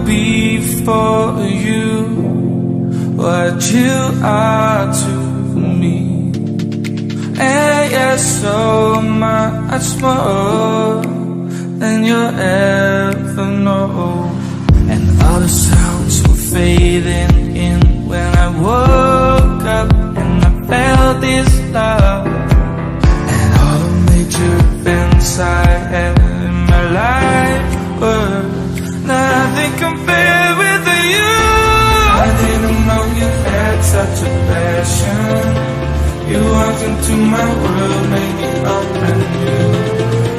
be for you what you are to me, and you're so much more than you'll ever know. And all the sounds were fading in when I woke up and I felt this love. And all the major events I had in my life were nothing compared with you. I didn't know you had such a passion. You walked into my world, made me open new.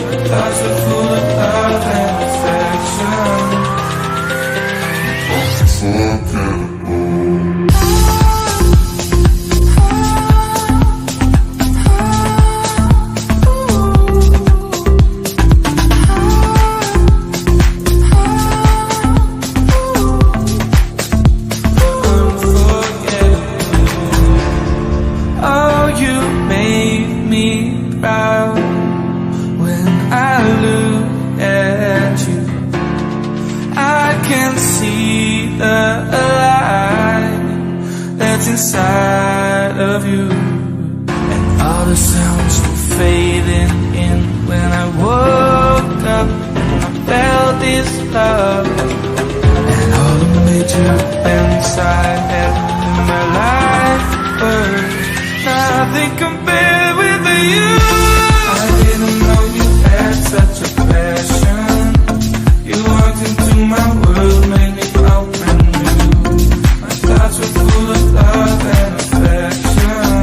My thoughts were full of love and affection. Inside of you, and all the sounds were fading in when I woke up and I felt this love. And all the major events I had in my life were nothing compared with you. I didn't know you had such a passion. You walked into my world, made me open new. My thoughts were full of love and affection,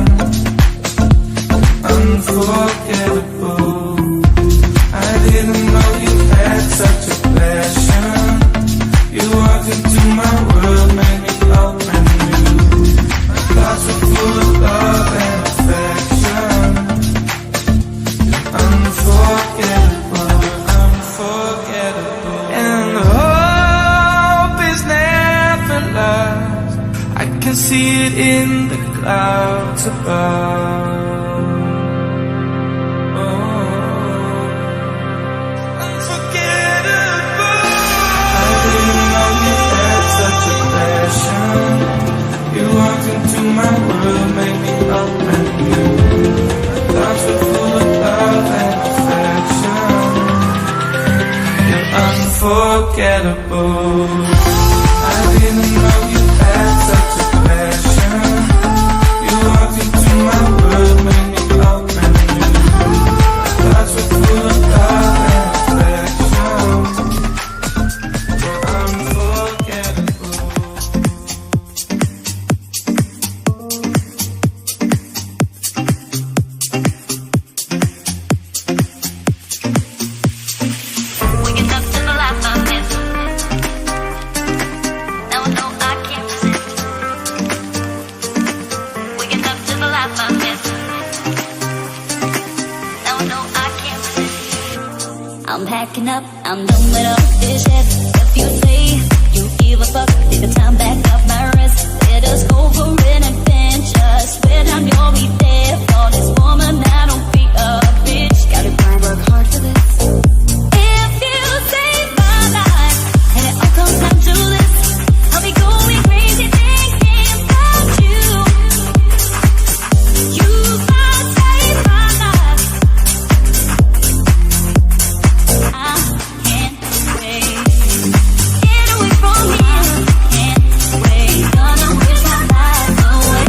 unforgettable. I didn't know you had such a passion. You walked into my world, made me open new. My thoughts were full of love and affection, unforgettable, unforgettable. And the hope is never lost. I can see it in the clouds above. Oh, unforgettable. I didn't know you had such a passion. You walked into my world, made me open new. My thoughts were full of love and affection. You're unforgettable. I didn't know you had such a passion. You walked into my world, made me open new. My thoughts were full of love and affection. You're unforgettable. Waking up to the life I miss. Now I know I can't resist. Waking up to the life I miss. Now I know I can't resist. I'm packing up, I'm done with all this shit. If you say you give a fuck, take the time back off my wrist. Let us go for an adventure. Swear down you'll be there for this woman. I don't be a bitch. Gotta grind, work hard for this. If you save my life and it all comes down to this, I'll be going crazy thinking about you. You might save my life. I can't wait. Get away from here. Can't wait. Gonna wish my life away.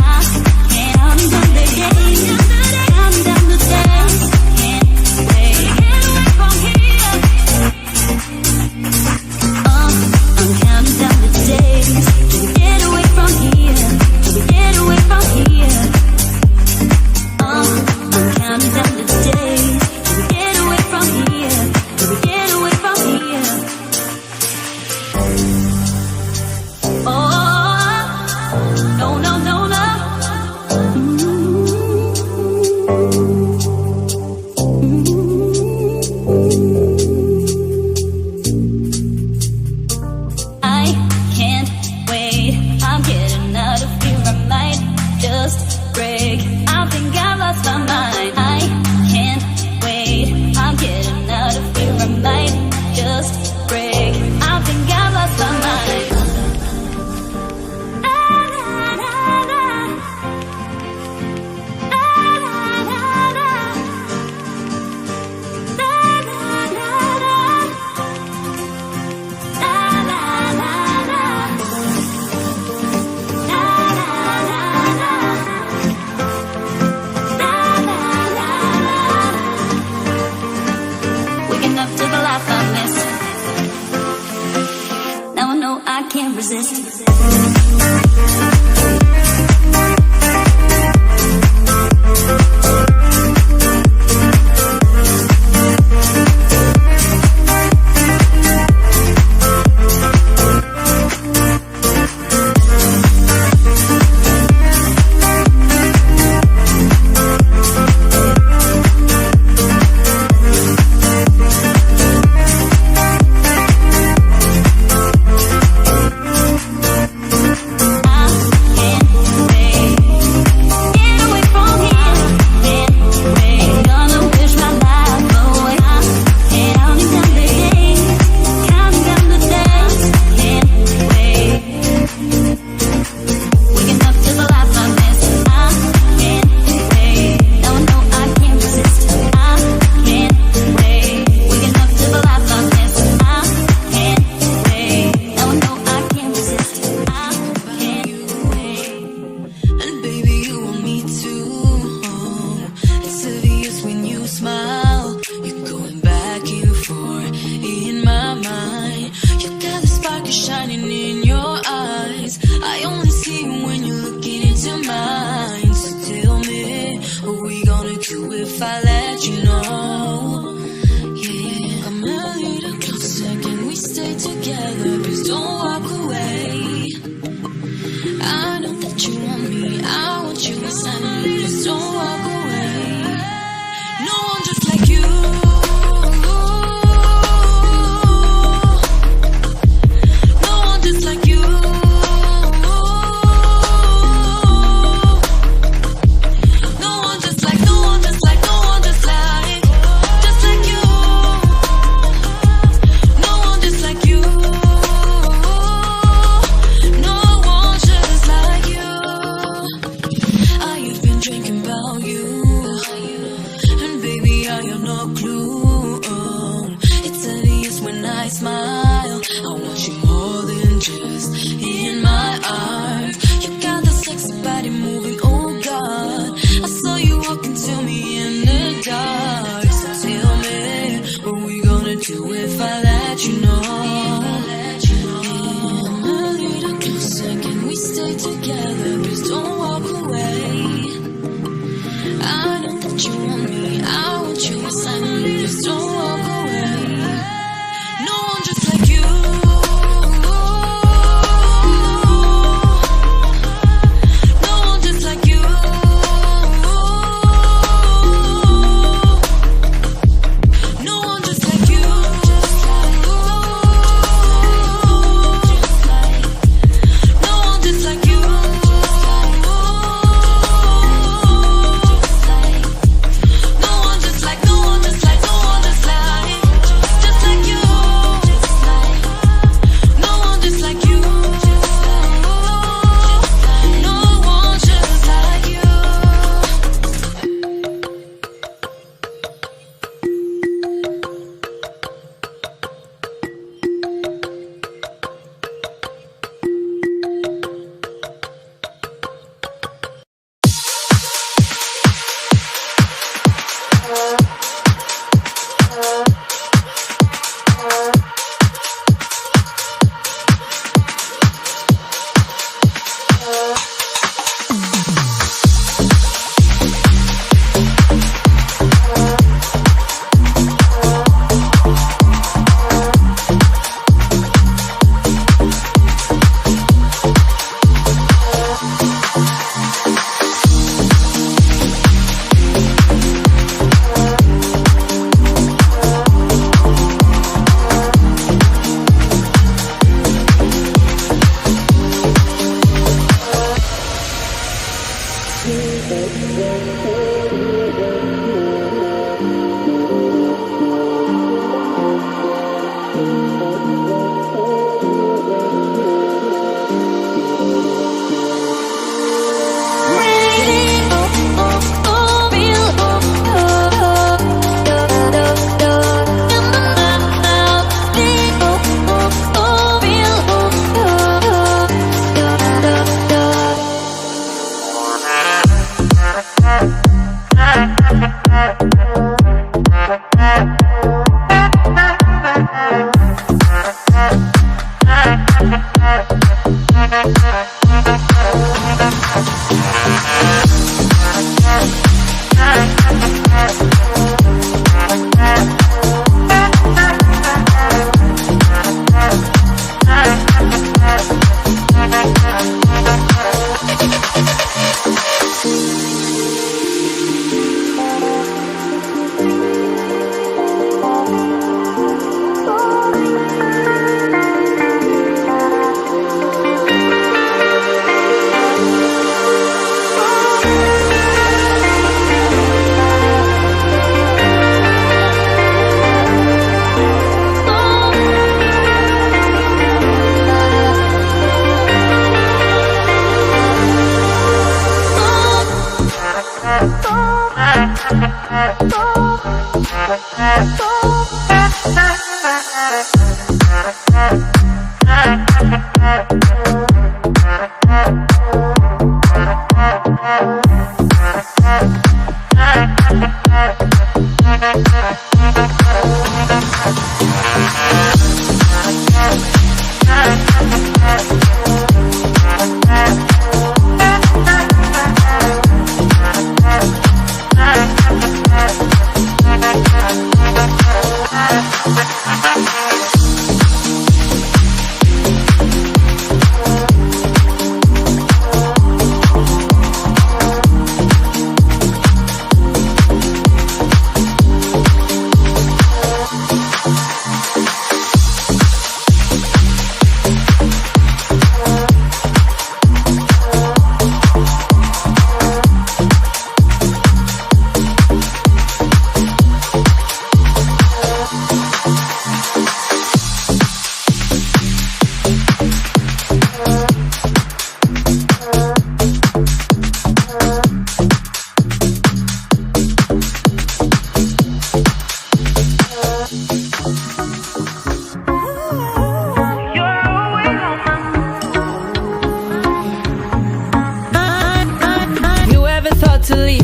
resist.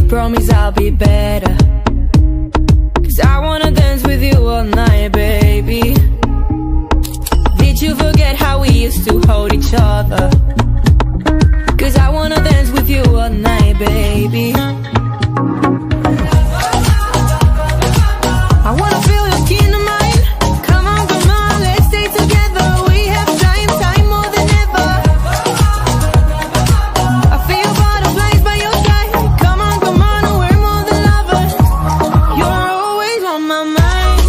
Promise I'll be better, 'cause I wanna dance with you all night, baby. Did you forget how we used to hold each other? 'Cause I wanna dance with you all night, baby. I wanna feel your skin of mine. Come on, let's stay together. We have time more than ever. I feel butterflies by your side. Come on, we're more than lovers. You're always on my mind.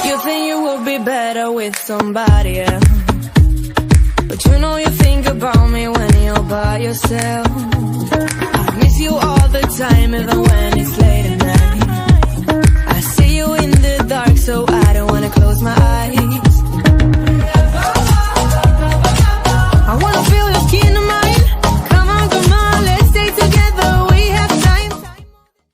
You think you will be better with somebody else, but you know you think about me when you're by yourself. I miss you all the time, even when it's late at night.